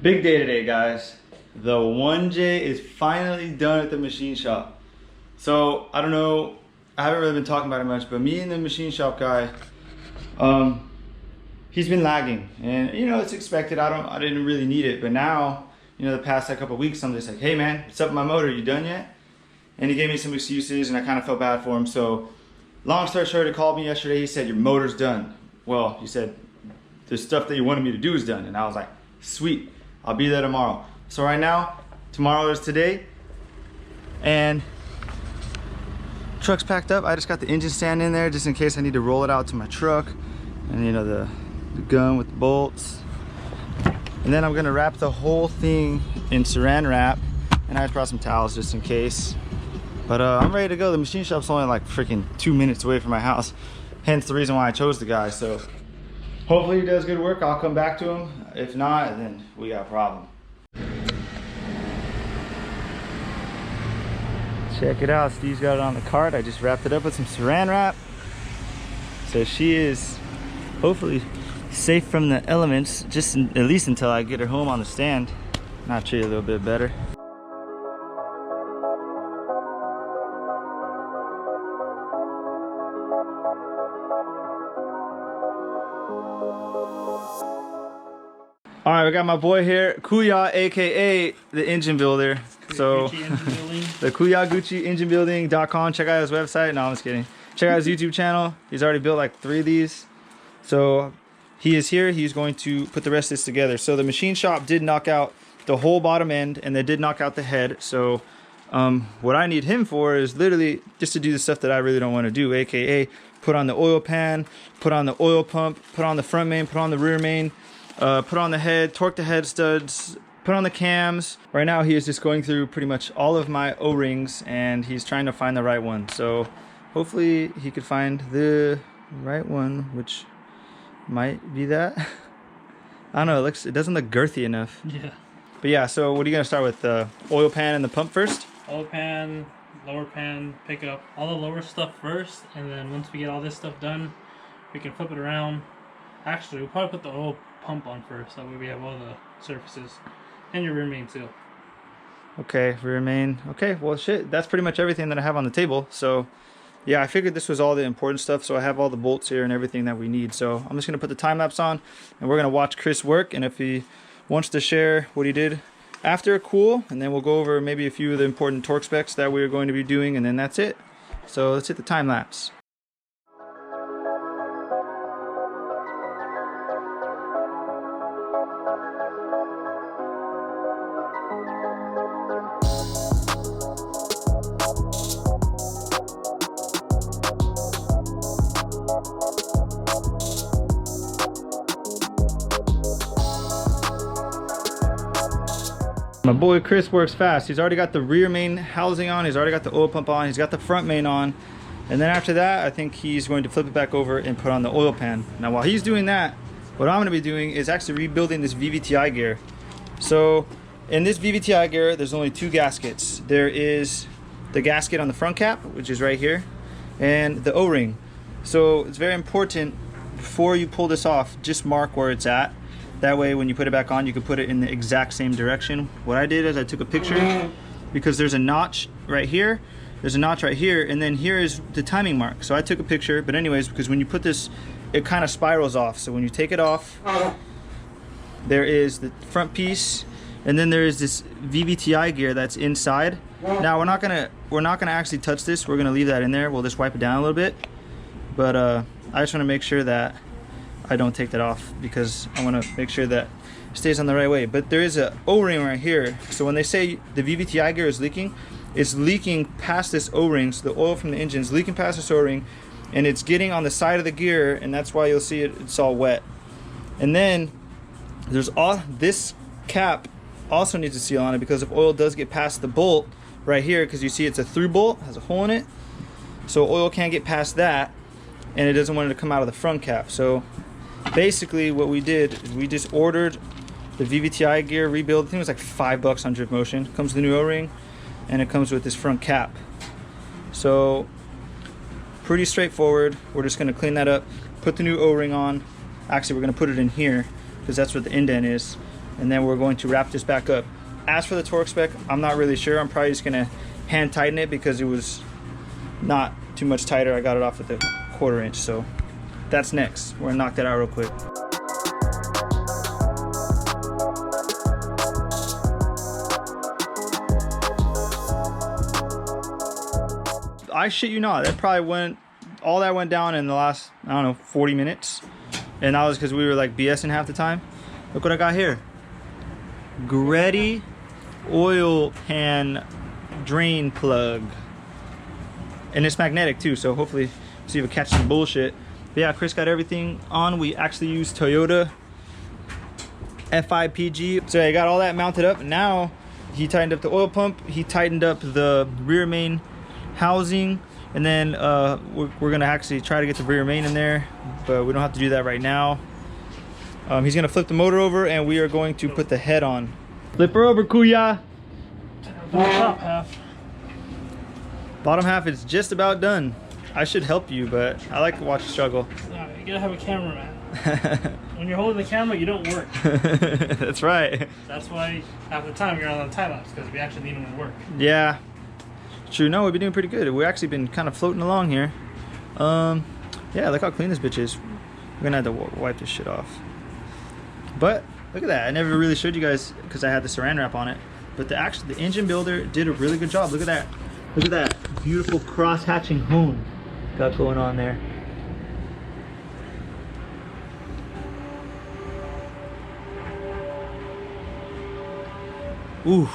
Big day today, guys. The 1J is finally done at the machine shop. So I don't know, I haven't really been talking about it much, but me and the machine shop guy, he's been lagging, and you know, it's expected. I didn't really need it, but now, you know, the past couple of weeks, I'm just like, hey man, what's up with my motor? You done yet? And he gave me some excuses, and I kind of felt bad for him. So long story short, he called me yesterday. He said, your motor's done. Well, he said, the stuff that you wanted me to do is done. And I was like, sweet, I'll be there tomorrow. So right now, tomorrow is today, and truck's packed up. I just got the engine stand in there just in case I need to roll it out to my truck, and you know, the gun with the bolts. And then I'm gonna wrap the whole thing in saran wrap, and I just brought some towels just in case. But I'm ready to go. The machine shop's only like freaking 2 minutes away from my house, hence the reason why I chose the guy. So hopefully he does good work. I'll come back to him. If not, then we got a problem. Check it out, Steve's got it on the cart. I just wrapped it up with some saran wrap, so she is hopefully safe from the elements, just at least until I get her home on the stand. Not sure, a little bit better. All right, we got my boy here, Coolant, aka the engine builder. So the KouyatGucciEngineBuilding.com. Check out his website. No, I'm just kidding. Check out his YouTube channel. He's already built like 3 of these. So he is here. He's going to put the rest of this together. So the machine shop did knock out the whole bottom end, and they did knock out the head. So what I need him for is literally just to do the stuff that I really don't want to do, aka put on the oil pan, put on the oil pump, put on the front main, put on the rear main, put on the head, torque the head studs, put on the cams. Right now he is just going through pretty much all of my O-rings, and he's trying to find the right one. So hopefully he could find the right one, which might be that. I don't know, it doesn't look girthy enough. Yeah. But yeah, so what are you gonna start with? The oil pan and the pump first? Oil pan, lower pan, pick up all the lower stuff first, and then once we get all this stuff done, we can flip it around. Actually, we'll probably put the oil pump on first, that way we have all the surfaces. And your rear main too. Okay, rear main. Okay, well shit, that's pretty much everything that I have on the table. So yeah, I figured this was all the important stuff, so I have all the bolts here and everything that we need. So I'm just gonna put the time lapse on, and we're gonna watch Chris work, and if he wants to share what he did after, cool, and then we'll go over maybe a few of the important torque specs that we're going to be doing, and then that's it. So let's hit the time lapse. My boy Chris works fast. He's already got the rear main housing on, he's already got the oil pump on, he's got the front main on, and then after that I think he's going to flip it back over and put on the oil pan. Now while he's doing that, what I'm going to be doing is actually rebuilding this VVTi gear. So in this VVTi gear there's only 2 gaskets. There is the gasket on the front cap, which is right here, and the O-ring. So it's very important, before you pull this off, just mark where it's at. That way when you put it back on, you can put it in the exact same direction. What I did is I took a picture, because there's a notch right here, there's a notch right here, and then here is the timing mark. So I took a picture, but anyways, because when you put this, it kind of spirals off. So when you take it off, there is the front piece, and then there is this VVTi gear that's inside. Now we're not gonna actually touch this. We're gonna leave that in there. We'll just wipe it down a little bit. But I just want to make sure that I don't take that off, because I want to make sure that it stays on the right way. But there is a O-ring right here. So when they say the VVTi gear is leaking, it's leaking past this O-ring. So the oil from the engine is leaking past this O-ring, and it's getting on the side of the gear, and that's why you'll see it's all wet. And then there's this cap also needs a seal on it, because if oil does get past the bolt right here, because you see it's a through bolt, has a hole in it, so oil can't get past that, and it doesn't want it to come out of the front cap. So basically what we did is we just ordered the VVTi gear rebuild. I think it was like $5 on Drift Motion. Comes with the new O-ring, and it comes with this front cap. So pretty straightforward. We're just gonna clean that up, put the new O-ring on. Actually, we're gonna put it in here, because that's what the indent is. and then we're going to wrap this back up. As for the torque spec, I'm not really sure. I'm probably just gonna hand tighten it because it was not too much tighter. I got it off at the 1/4 inch, so that's next. We're gonna knock that out real quick. I shit you not, that probably went, all that went down in the last, I don't know, 40 minutes. And that was because we were like BSing half the time. Look what I got here. Greddy oil pan drain plug. And it's magnetic too, so hopefully see if it catches some bullshit. But yeah, Chris got everything on. We actually used Toyota FIPG. So yeah, he got all that mounted up. Now he tightened up the oil pump. He tightened up the rear main housing. And then we're gonna actually try to get the rear main in there, but we don't have to do that right now. He's gonna flip the motor over and we are going to put the head on. Flip her over, Kuya. Top half. Bottom half is just about done. I should help you, but I like to watch you struggle. No, you gotta have a cameraman. When you're holding the camera, you don't work. That's right. That's why half the time you're on the time lapse, because we actually need them to work. Yeah. True. No, we've been doing pretty good. We've actually been kind of floating along here. Yeah, look how clean this bitch is. We're gonna have to wipe this shit off. But look at that. I never really showed you guys because I had the saran wrap on it. But the engine builder did a really good job. Look at that. Look at that beautiful cross hatching hone got going on there. Ooh,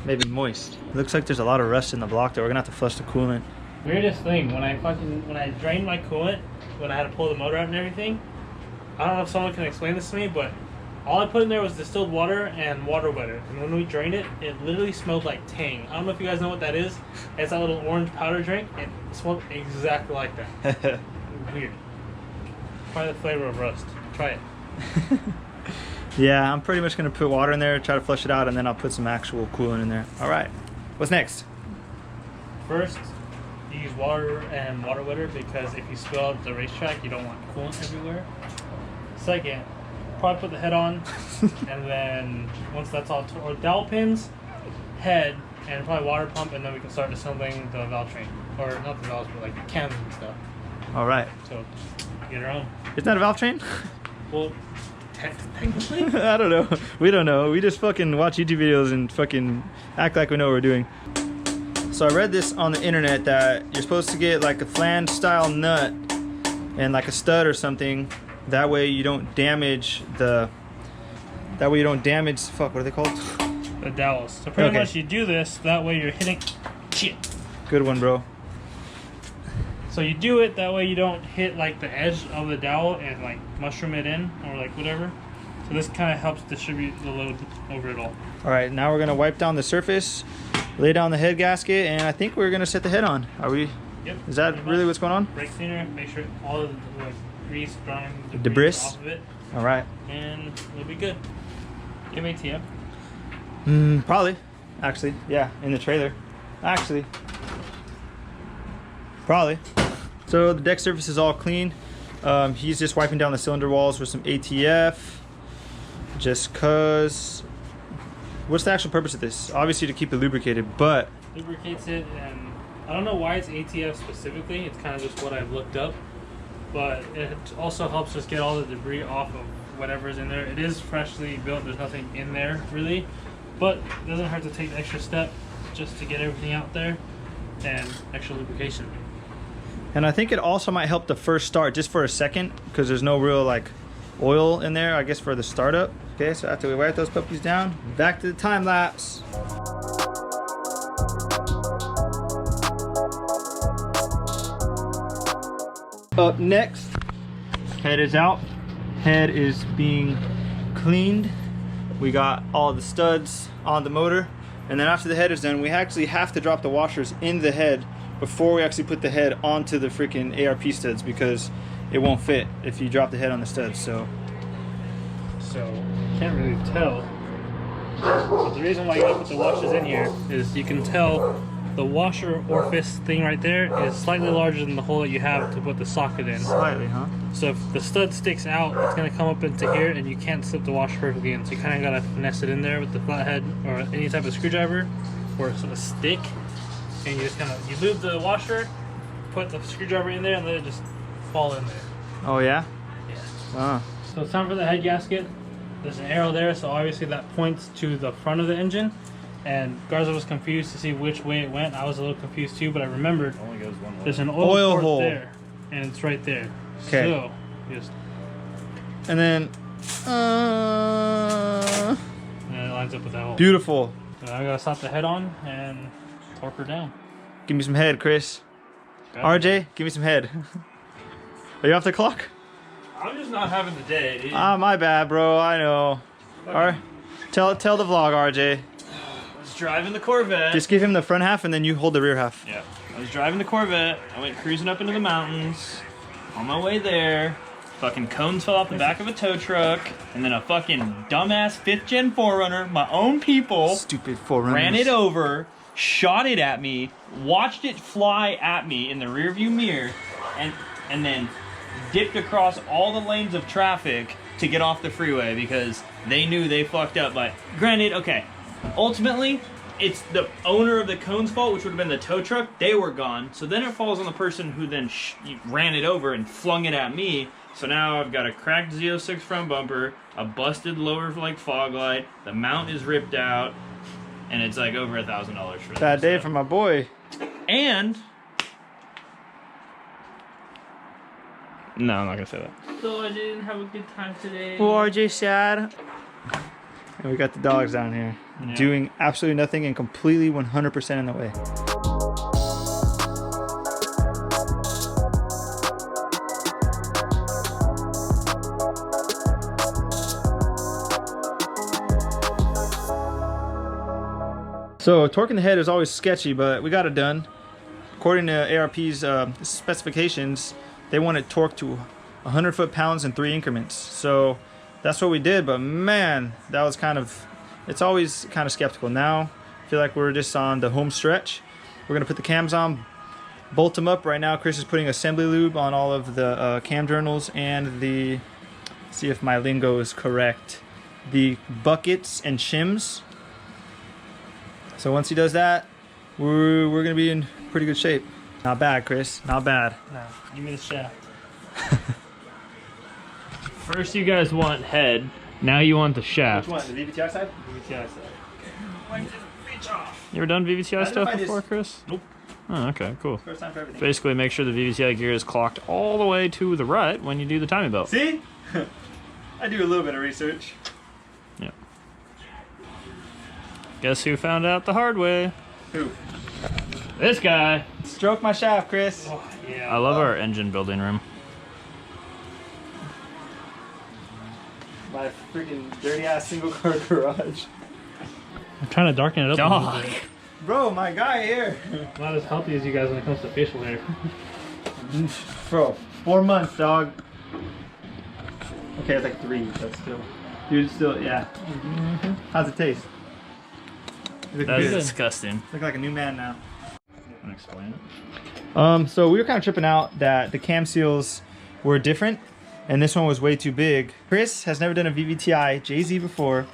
maybe moist. Looks like there's a lot of rust in the block there. We're gonna have to flush the coolant. Weirdest thing, when I drained my coolant, when I had to pull the motor out and everything, I don't know if someone can explain this to me, but all I put in there was distilled water and water wetter. And when we drained it, it literally smelled like Tang. I don't know if you guys know what that is. It's that little orange powder drink. It smelled exactly like that. Weird. Probably the flavor of rust. Try it. Yeah, I'm pretty much gonna put water in there, try to flush it out, and then I'll put some actual coolant in there. All right, what's next? First, you use water and water wetter because if you spill out the racetrack, you don't want coolant everywhere. Second, probably put the head on, and then once that's all, or dowel pins, head, and probably water pump, and then we can start assembling the Valvetrain, or not the valves, but like the cams and stuff. All right. So, get her on. Isn't that a Valvetrain? Well, technically? I don't know. We don't know. We just fucking watch YouTube videos and fucking act like we know what we're doing. So I read this on the internet that you're supposed to get like a flange style nut and like a stud or something. That way you don't damage the... Fuck, what are they called? The dowels. So pretty much you do this, that way you're hitting... Shit. Good one, bro. So you do it, that way you don't hit like the edge of the dowel and like mushroom it in or like whatever. So this kind of helps distribute the load over it all. All right, now we're gonna wipe down the surface, lay down the head gasket, and I think we're gonna set the head on. Are we? Yep. Is that really what's going on? Brake cleaner, make sure all of the like grease, grime, debris off of it. All right. And it'll be good. You have ATM? Probably. Actually, yeah, in the trailer. Actually. Probably. So the deck surface is all clean. He's just wiping down the cylinder walls with some ATF. Just cause. What's the actual purpose of this? Obviously to keep it lubricated, but... Lubricates it, and I don't know why it's ATF specifically. It's kind of just what I've looked up. But it also helps us get all the debris off of whatever's in there. It is freshly built. There's nothing in there, really. But it doesn't hurt to take the extra step just to get everything out there. And extra lubrication. And I think it also might help the first start just for a second because there's no real like oil in there, I guess, for the startup. Okay, so after we wipe those puppies down, back to the time lapse. Up next, head is out. Head is being cleaned. We got all the studs on the motor. And then after the head is done, we actually have to drop the washers in the head before we actually put the head onto the freaking ARP studs because it won't fit if you drop the head on the studs. So can't really tell. But the reason why you gotta put the washers in here is you can tell the washer orifice thing right there is slightly larger than the hole that you have to put the socket in. Slightly, huh? So if the stud sticks out, it's gonna come up into here, and you can't slip the washer perfectly in. So you kind of gotta finesse it in there with the flathead or any type of screwdriver or a stick, and you just you lube the washer, put the screwdriver in there, and let it just fall in there. Oh yeah. Yeah. Wow. So it's time for the head gasket. There's an arrow there, so obviously that points to the front of the engine. And Garza was confused to see which way it went. I was a little confused too, but I remembered Only goes one way. there's an oil port hole there, and it's right there. Okay. So just And then, and it lines up with that hole. beautiful. So I gotta slap the head on and torque her down. Give me some head, Chris. Okay. RJ, give me some head. Are you off the clock? I'm just not having the day, dude. Ah, my bad, bro. I know. Okay. All right. Tell the vlog, RJ. I was driving the Corvette. Just give him the front half and then you hold the rear half. Yeah. I was driving the Corvette. I went cruising up into the mountains. On my way there, fucking cones fell off the back of a tow truck, and then a fucking dumbass 5th gen 4Runner, my own people, Stupid 4Runners. ran it over, shot it at me, watched it fly at me in the rearview mirror, and then dipped across all the lanes of traffic to get off the freeway because they knew they fucked up. But granted, okay, ultimately, it's the owner of the cone's fault, which would have been the tow truck. They were gone. So then it falls on the person who then ran it over and flung it at me. So now I've got a cracked Z06 front bumper, a busted lower fog light, the mount is ripped out, and it's like over $1,000 for that. Bad day for my boy. And no, I'm not gonna say that. So I didn't have a good time today. Oh, RJ sad. And we got the dogs down here doing absolutely nothing and completely 100% in the way. So torquing the head is always sketchy, but we got it done. According to ARP's specifications, they want it torqued to 100 foot-pounds in 3 increments. So that's what we did, but man, that was it's always kind of skeptical. Now, I feel like we're just on the home stretch. We're gonna put the cams on, bolt them up. Right now, Chris is putting assembly lube on all of the cam journals and see if my lingo is correct, the buckets and shims. So once he does that, we're gonna be in pretty good shape. Not bad, Chris, not bad. No, give me the shaft. First you guys want head, now you want the shaft. Which one, the VVTI side? VVTI side. You ever done VVTI stuff before, Chris? Nope. Oh, okay, cool. First time for everything. Basically make sure the VVTI gear is clocked all the way to the right when you do the timing belt. See? I do a little bit of research. Yeah. Guess who found out the hard way? Who? This guy. Stroke my shaft, Chris. Oh, yeah. I love our engine building room. My freaking dirty ass single car garage. I'm trying to darken it up a little bit. Bro, my guy here. Not as healthy as you guys when it comes to facial hair. Bro, 4 months, dog. Okay, it's like 3, but still. Dude, still, yeah. How's it taste? That's disgusting. Look like a new man now. Can I explain it? So we were kind of tripping out that the cam seals were different and this one was way too big. Chris has never done a VVTI JZ before,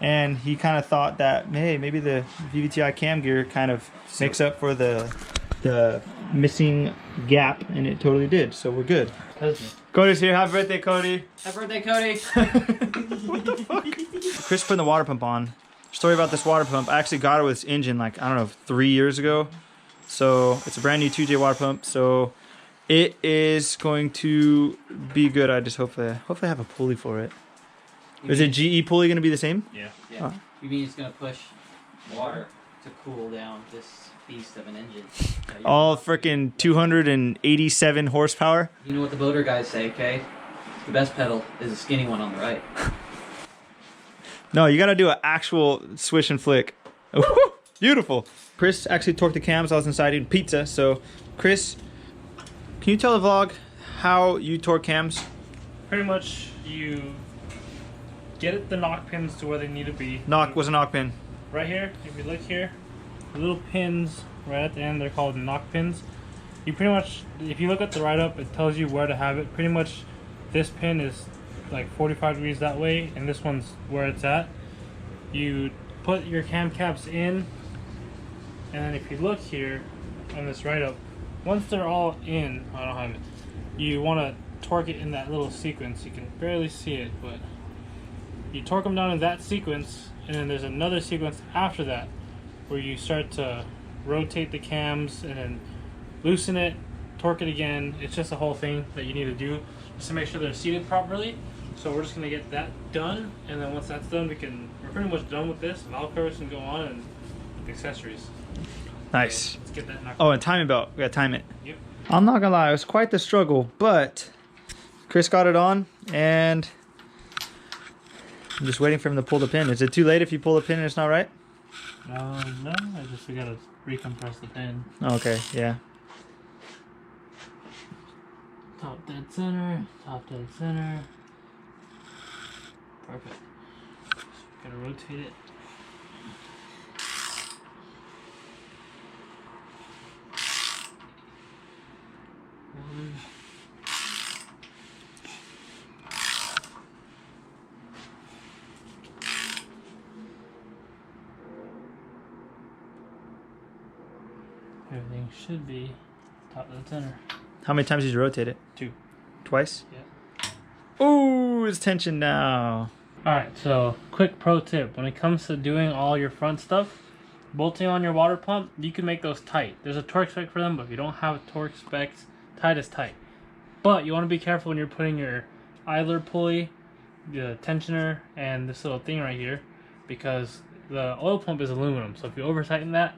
and he kind of thought that, hey, maybe the VVTI cam gear kind of makes up for the missing gap, and it totally did, so we're good. Cody's here. Happy birthday, Cody. Happy birthday, Cody. What the fuck? Chris putting the water pump on. Story about this water pump. I actually got it with its engine like, I don't know, 3 years ago. So it's a brand new 2J water pump. So it is going to be good. I just hopefully have a pulley for it. Is it GE pulley going to be the same? Yeah. Yeah. Oh. You mean it's gonna push water to cool down this beast of an engine? All freaking 287 horsepower. You know what the boater guys say, okay? The best pedal is a skinny one on the right. No, you got to do an actual swish and flick. Ooh, beautiful. Chris actually torqued the cams. I was inside eating pizza. So, Chris, can you tell the vlog how you torque cams? Pretty much you get the knock pins to where they need to be. Knock was a knock pin. Right here, if you look here, the little pins right at the end. They're called knock pins. You pretty much, if you look at the write-up, it tells you where to have it. Pretty much this pin is like 45 degrees that way, and this one's where it's at. You put your cam caps in, and then if you look here on this write-up, once they're all in, I don't have it, you want to torque it in that little sequence. You can barely see it, but you torque them down in that sequence, and then there's another sequence after that where you start to rotate the cams and then loosen it, torque it again. It's just a whole thing that you need to do just to make sure they're seated properly. So we're just gonna get that done, and then once that's done, we're pretty much done with this. Valve covers can go on, and the accessories. Nice. So let's get that knocked Oh, out. and timing belt. We gotta time it. Yep. I'm not gonna lie, it was quite the struggle, but Chris got it on, and I'm just waiting for him to pull the pin. Is it too late if you pull the pin and it's not right? No, we gotta recompress the pin. Okay, yeah. Top dead center, top dead center. Perfect. Gotta rotate it. Everything should be top dead center. How many times did you rotate it? 2. Twice? Yeah. Ooh, it's tension now. Alright, so quick pro tip. When it comes to doing all your front stuff, bolting on your water pump, you can make those tight. There's a torque spec for them, but if you don't have torque specs, tight is tight. But you want to be careful when you're putting your idler pulley, the tensioner, and this little thing right here, because the oil pump is aluminum. So if you over tighten that,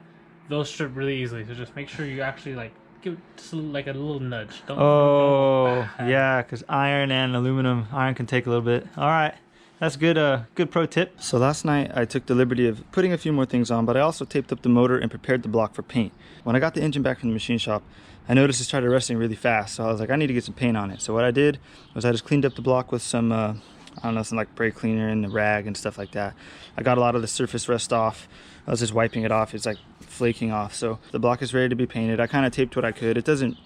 they'll strip really easily. So just make sure you actually like give it just like a little nudge. Oh, yeah, because iron and aluminum, iron can take a little bit. All right, that's good. Good pro tip. So last night I took the liberty of putting a few more things on, but I also taped up the motor and prepared the block for paint. When I got the engine back from the machine shop, I noticed it started rusting really fast. So I was like, I need to get some paint on it. So what I did was I just cleaned up the block with some, I don't know, some like brake cleaner and the rag and stuff like that. I got a lot of the surface rust off. I was just wiping it off. It's like flaking off. So the block is ready to be painted. I kind of taped what I could. It doesn't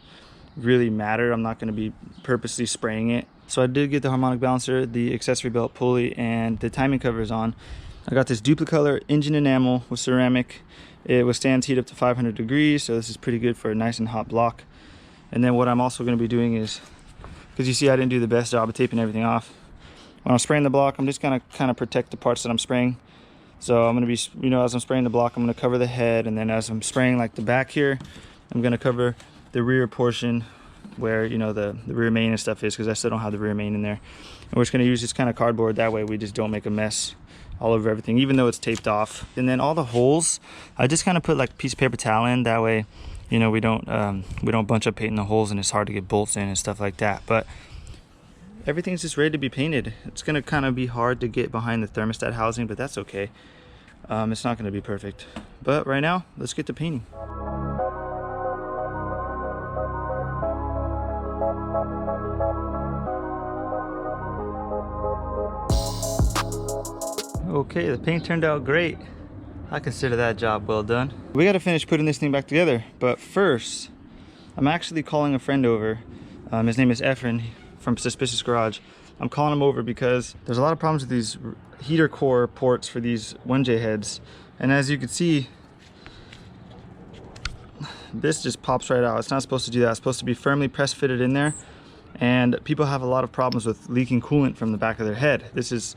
really matter. I'm not going to be purposely spraying it. So I did get the harmonic balancer, the accessory belt pulley, and the timing covers on. I got this duplicolor engine enamel with ceramic. It withstands heat up to 500 degrees, so this is pretty good for a nice and hot block. And then what I'm also going to be doing is, because you see I didn't do the best job of taping everything off. When I'm spraying the block, I'm just going to kind of protect the parts that I'm spraying. So I'm going to be, you know, as I'm spraying the block, I'm going to cover the head, and then as I'm spraying like the back here, I'm going to cover the rear portion where, you know, the rear main and stuff is, because I still don't have the rear main in there. And we're just going to use this kind of cardboard, that way we just don't make a mess all over everything, even though it's taped off. And then all the holes, I just kind of put like a piece of paper towel in, that way, you know, we don't bunch up paint in the holes and it's hard to get bolts in and stuff like that. But everything's just ready to be painted. It's gonna kind of be hard to get behind the thermostat housing, but that's okay. It's not gonna be perfect. But right now, let's get to painting. Okay, the paint turned out great. I consider that job well done. We gotta finish putting this thing back together, but first, I'm actually calling a friend over. His name is Efren from Suspicious Garage. I'm calling him over because there's a lot of problems with these heater core ports for these 1J heads. And as you can see, this just pops right out. It's not supposed to do that. It's supposed to be firmly press fitted in there. And people have a lot of problems with leaking coolant from the back of their head. This is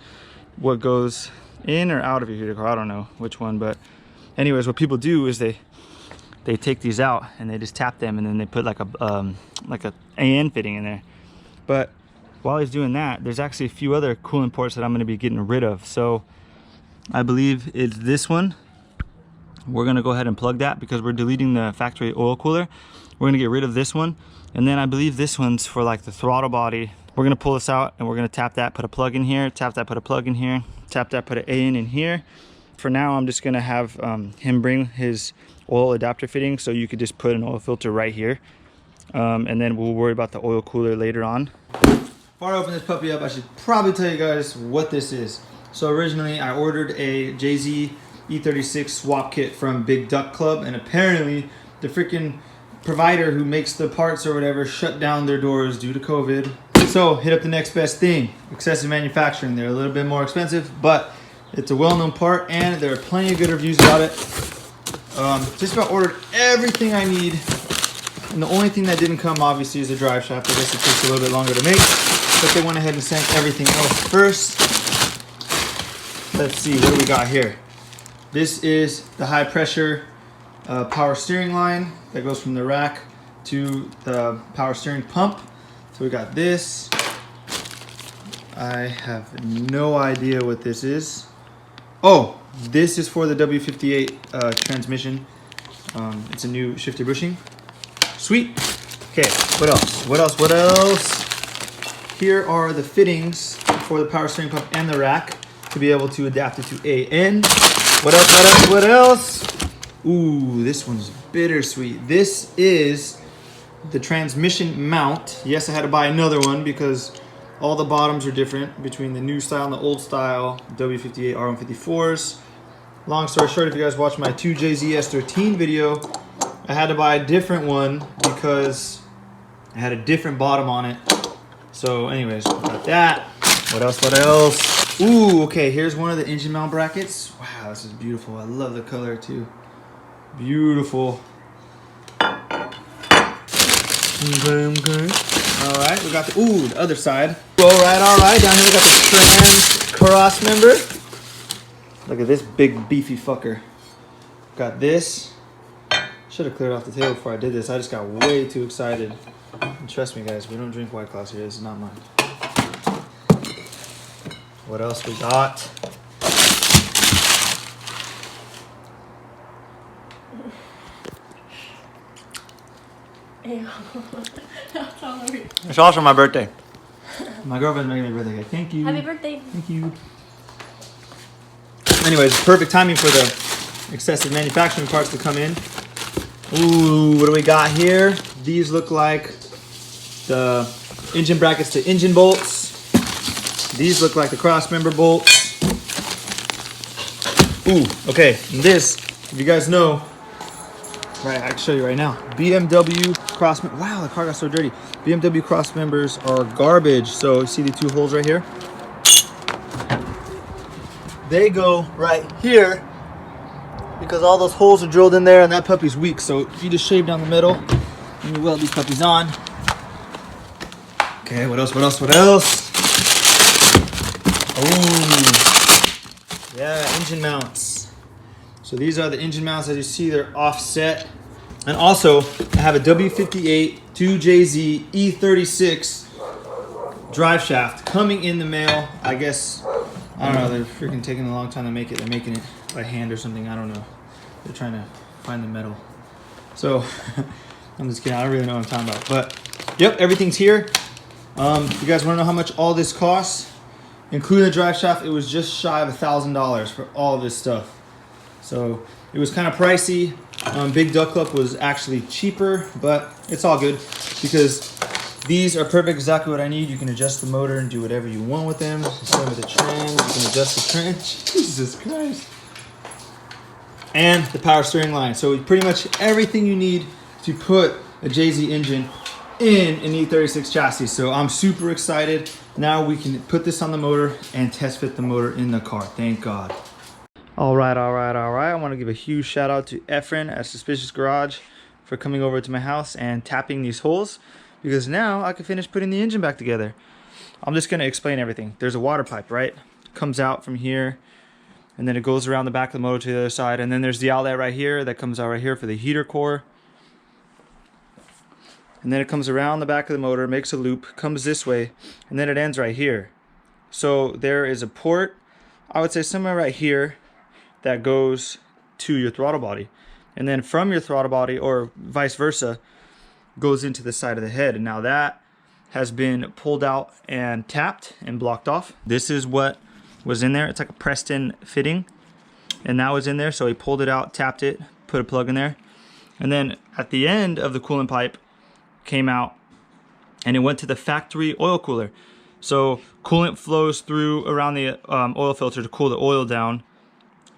what goes in or out of your heater core. I don't know which one, but anyways, what people do is they take these out and they just tap them, and then they put like a AN fitting in there. But while he's doing that, there's actually a few other coolant ports that I'm going to be getting rid of. So I believe it's this one. We're going to go ahead and plug that because we're deleting the factory oil cooler. We're going to get rid of this one, and then I believe this one's for like the throttle body. We're going to pull this out and we're going to tap that, put a plug in here, tap that, put a plug in here, tap that, put an AN in here. For now, I'm just going to have him bring his oil adapter fitting, so you could just put an oil filter right here, and then we'll worry about the oil cooler later on. Before I open this puppy up, I should probably tell you guys what this is. So originally I ordered a JZ E36 swap kit from Big Duck Club, and apparently the freaking provider who makes the parts or whatever shut down their doors due to COVID. So hit up the next best thing, Excessive Manufacturing. They're a little bit more expensive, but it's a well-known part, and there are plenty of good reviews about it. Just about ordered everything I need, and the only thing that didn't come obviously is the drive shaft. I guess it takes a little bit longer to make, but they went ahead and sent everything else first. Let's see, what do we got here? This is the high pressure power steering line that goes from the rack to the power steering pump. So we got this. I have no idea what this is. Oh, this is for the W58 transmission. It's a new shifter bushing. Sweet. Okay, what else? What else? What else? Here are the fittings for the power steering pump and the rack to be able to adapt it to a end. What else? What else? What else? Ooh, this one's bittersweet. This is the transmission mount. Yes, I had to buy another one because all the bottoms are different between the new style and the old style W58 R154s. Long story short, if you guys watched my 2JZS13 video, I had to buy a different one because I had a different bottom on it. So anyways, got that. What else? What else? Ooh, okay, here's one of the engine mount brackets. Wow, this is beautiful. I love the color too. Beautiful. Okay. Alright, we got the other side. Alright. Down here we got the trans cross member. Look at this big beefy fucker. Got this. Should have cleared off the table before I did this. I just got way too excited. And trust me guys, we don't drink White Claws here. This is not mine. What else we got? It's also my birthday. My girlfriend's making me a birthday cake. Thank you. Happy birthday. Thank you. Anyways, perfect timing for the excessive manufacturing parts to come in. Ooh, what do we got here? These look like the engine brackets to engine bolts. These look like the cross member bolts. Ooh, okay. And this, if you guys know, right, I can show you right now. BMW cross, wow, the car got so dirty. BMW cross members are garbage. So you see the two holes right here? They go right here because all those holes are drilled in there and that puppy's weak. So you just shave down the middle and you weld these puppies on. Okay, what else? Oh, yeah, engine mounts. So these are the engine mounts. As you see, they're offset. And also, I have a W58 2JZ E36 drive shaft coming in the mail. I guess, I don't know, they're freaking taking a long time to make it. They're making it by hand or something, I don't know. They're trying to find the metal. So, I'm just kidding, I don't really know what I'm talking about. But, yep, everything's here. You guys want to know how much all this costs? Including the drive shaft, it was just shy of $1,000 for all of this stuff. So it was kind of pricey. Big Duck Club was actually cheaper, but it's all good because these are perfect, exactly what I need. You can adjust the motor and do whatever you want with them. Same with the trans, you can adjust the trans. Jesus Christ. And the power steering line. So pretty much everything you need to put a JZ engine in an E36 chassis. So I'm super excited. Now we can put this on the motor and test fit the motor in the car. Thank God. All right. I want to give a huge shout out to Efren at Suspicious Garage for coming over to my house and tapping these holes because now I can finish putting the engine back together. I'm just going to explain everything. There's a water pipe, right? It comes out from here and then it goes around the back of the motor to the other side. And then there's the outlet right here that comes out right here for the heater core. And then it comes around the back of the motor, makes a loop, comes this way, and then it ends right here. So there is a port, I would say somewhere right here, that goes to your throttle body. And then from your throttle body, or vice versa, goes into the side of the head. And now that has been pulled out and tapped and blocked off. This is what was in there. It's like a pressed in fitting. And that was in there, so he pulled it out, tapped it, put a plug in there. And then at the end of the coolant pipe, came out and it went to the factory oil cooler. So coolant flows through around the oil filter to cool the oil down,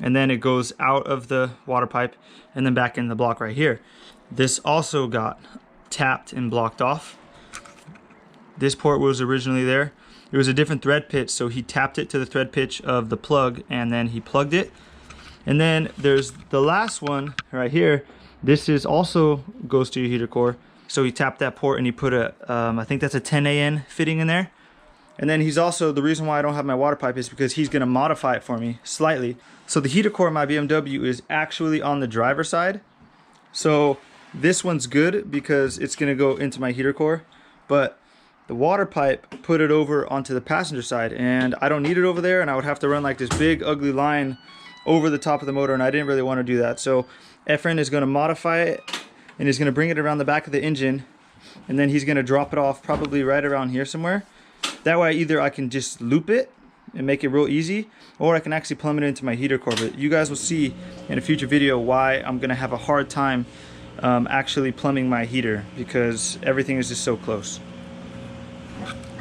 and then it goes out of the water pipe and then back in the block right here. This also got tapped and blocked off. This port was originally there. It was a different thread pitch, so he tapped it to the thread pitch of the plug and then he plugged it. And then there's the last one right here. This is also goes to your heater core. So he tapped that port and he put a, I think that's a 10 AN fitting in there. And then he's also, the reason why I don't have my water pipe is because he's gonna modify it for me slightly. So the heater core of my BMW is actually on the driver's side. So this one's good because it's gonna go into my heater core, but the water pipe put it over onto the passenger side, and I don't need it over there, and I would have to run like this big ugly line over the top of the motor, and I didn't really want to do that. So Efren is going to modify it, and he's going to bring it around the back of the engine, and then he's going to drop it off probably right around here somewhere. That way either I can just loop it and make it real easy, or I can actually plumb it into my heater core. But you guys will see in a future video why I'm going to have a hard time actually plumbing my heater, because everything is just so close.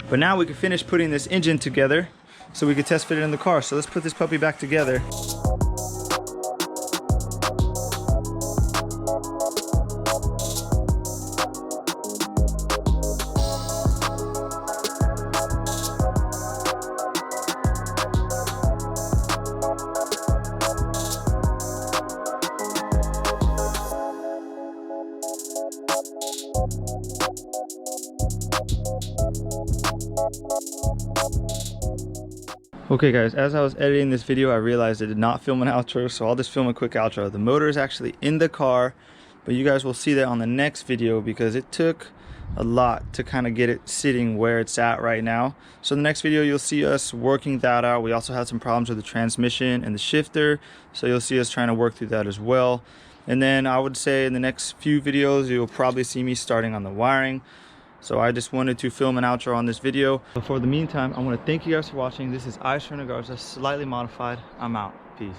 But now we can finish putting this engine together so we can test fit it in the car. So let's put this puppy back together. Okay guys, as I was editing this video, I realized I did not film an outro, so I'll just film a quick outro. The motor is actually in the car, but you guys will see that on the next video because it took a lot to kind of get it sitting where it's at right now. So in the next video, you'll see us working that out. We also had some problems with the transmission and the shifter, so you'll see us trying to work through that as well. And then I would say in the next few videos, you'll probably see me starting on the wiring. So I just wanted to film an outro on this video. But for the meantime, I want to thank you guys for watching. This is Ice Garza, slightly modified. I'm out. Peace.